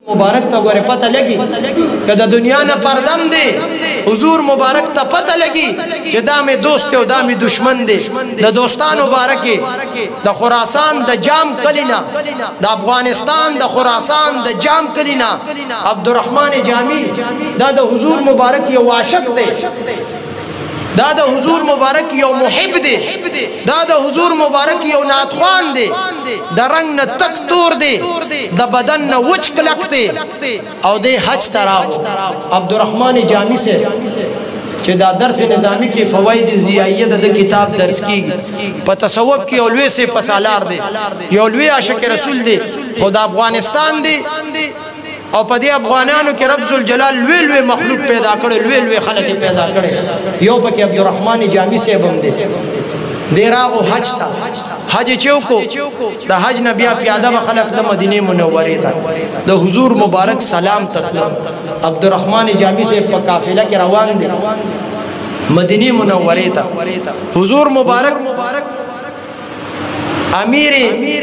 مبارک ته ګوره پته لګي که د دنیا نه پردم دی حضور مبارک ته پته لګي چې دا مې دوست او دا مې دشمن دی د دوستان مبارک د خراسان د جام کلینا د افغانستان د خراسان د جام کلینا عبدالرحمن جامی دا د حضور مبارک یو عاشق دی دا د حضور مبارک یو محب دی دا د حضور مبارک یو نعتخوان دی د رنگ نه تک تور دی د بدن نه وچ کلک دی او دی حج تراغو عبدالرحمن جامی سے چې دا درس نظامی کې فواید ضیائیه د کتاب درس کیږي په تصوف کې اولوی سے پسالار دی یو لوی عاشق رسول دی خدا افغانستان دی او په دې افغانانو کې رب ذوالجلال لوی لوی مخلوق پیدا کړي لوی لوی خلک پیدا کړي یو پکې عبدالرحمن جامی سے بم دي دیراغو حج تا حج چوکو د حج نه بیا پیاده به خلک د مدینه منوره ته د حضور مبارک سلام تطلب عبدالرحمن جامی سے په قافله کې روان دي مدینه منوره ته حضور مبارک امیر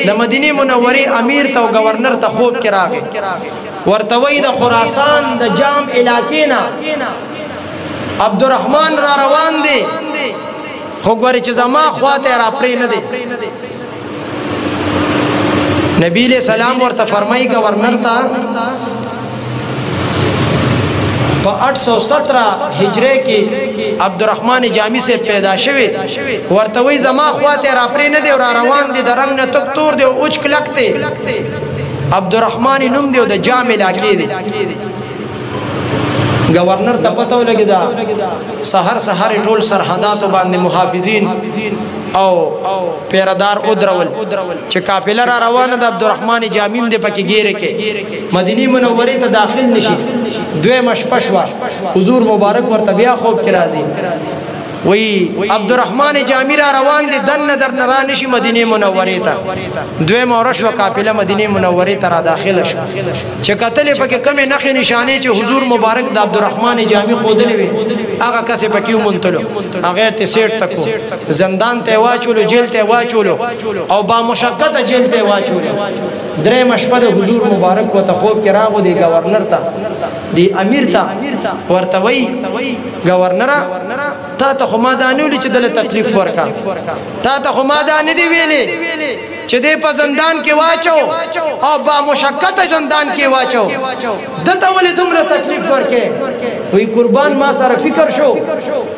د مدینه منوره امیر ته گورنر ته خوب کې راغی ورته وی د خراسان د جام علاقې نه عبدالرحمن را روان دی خو ګورې چې زما خواته را پرې نه دی نبی علیہ السلام ورته فرمایي گورنر ته په 817 هجری کې عبدالرحمن جامی سے پیدا شوی ورته وی زما خواته را پرې نه دی را روان دی د رنگ نه تک تور دی اوچ کلک دی عبدالرحمن نوم دی د جام علاقې دی گورنر ته پته ولګی دا سحر سحر ټول سرحدات باندې محافظین او پیردار ادرول چې قافله را روانه د عبدالرحمن جامیم دی پکې ګیره کې مدینه منوره ته داخل نشي دوی مشپشوا حضور مبارک ورته بیا خوب کې راځي وی عبدالرحمن جامی را روان دی دن در نرانشی مدینه منوره تا دوی مورش و قافله مدینه منوره تا را داخل شو چه قتل پاکی کمی نخی نشانی چه حضور مبارک دا عبدالرحمن جامی خودلی وی آقا کسی پاکیو منتلو اغیر تی سیٹ تکو زندان تی واچولو جیل تی واچولو او با مشقت جیل تی واچولو درے مشپد حضور مبارک و تا خوب کراغو دی گورنر تا دی امیر تا ورتوی گورنر تا ته خو ما دا نه ویلي چې دله تکلیف ورکا تا ته خو ما دا نه دی ویلي چې دی په زندان کې واچو او با مشقت زندان کې واچو دته ولې دومره تکلیف ورکې وی قربان ما سره فکر شو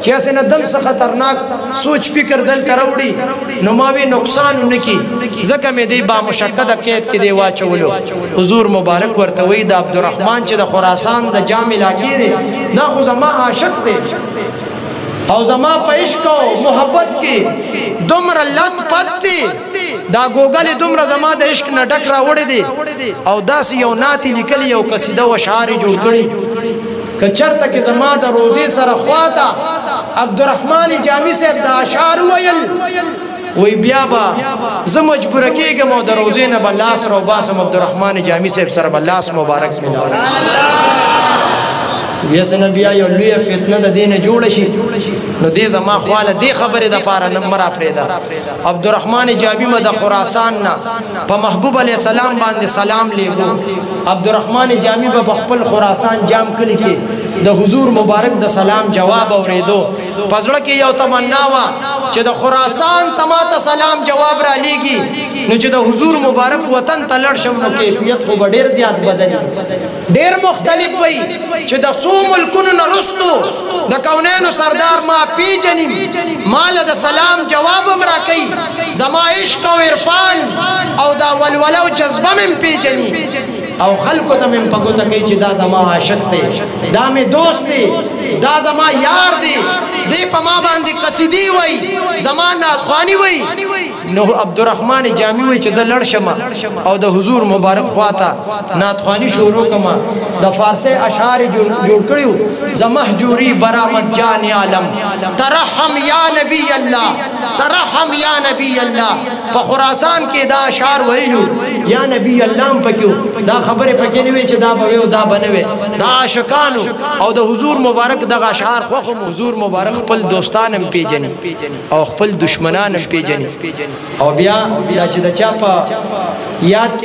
چې اسنه دم څه خطرناک سوچ فکر دلته راوړي نو ما وی نقصان نکي ځکه مې دی با مشقت قید کې دی واچولو حضور مبارک ورته وی د عبدالرحمن چې د خراسان د جام علاقې دی دا خو زما عاشق دی او زما په عشق او محبت کې دومره لت پت دی دا ګوګل دومره زما د عشق نه ډک راوړی دی او داسې یو نعت لیکلی یو قصیده و اشعار جوړ کړي که چرته کې زما د روزې سره خواته عبدالرحمن جامی صاحب د اشعار ویل وی بیا با زه مجبوره کېږم او د روزې نه به لاس راوباسم عبدالرحمن جامی صاحب سره به لاس مبارک ملاوي یسنه بیا یو لوی فتنه د دینه جوړ شي نو دې زما خواله دې خبره د پاره نمبر اپریدا عبدالرحمن جامی د خراسان نه په محبوب علی السلام باندې سلام لیږو عبدالرحمن جامی په خپل خراسان جام کلی کې د حضور مبارک د سلام جواب اوریدو پزړه کې یو تمنا وا چې د خراسان تماته سلام جواب را لیږي نو چې د حضور مبارک وطن ته لړ شم نو کیفیت خو ډیر زیات بدلی ډیر مختلف وي چې د څو ملکونو نه رستو د کونینو سردار ما پیجنیم مال د سلام جواب امرا کوي زما عشق او عرفان او دا ولوله او جذبه من پیجنی او خلکو ته من پګوته کوي چې دا زما عاشق دی دا مې دوست دی دا زما یار دی دی په ما باندې قصیدی وای زما نعتخوانی وای نو عبدالرحمن جامی وای چې زه لړ شم او د حضور مبارک خواته نعتخوانی شروع کما د فارسی اشعار جوړ کړیو زمحجوری برآمد جان عالم ترحم یا نبی الله ترحم یا نبی الله په خراسان کې دا اشعار ویلو یا نبی الله پکيو دا خبره پکې نه وي چې دا به او دا بنوي دا عاشقانو او د حضور مبارک دغه اشعار خو حضور مبارک خپل دوستان هم پیژني او خپل دشمنان هم پیژني او بیا چې د چا په یاد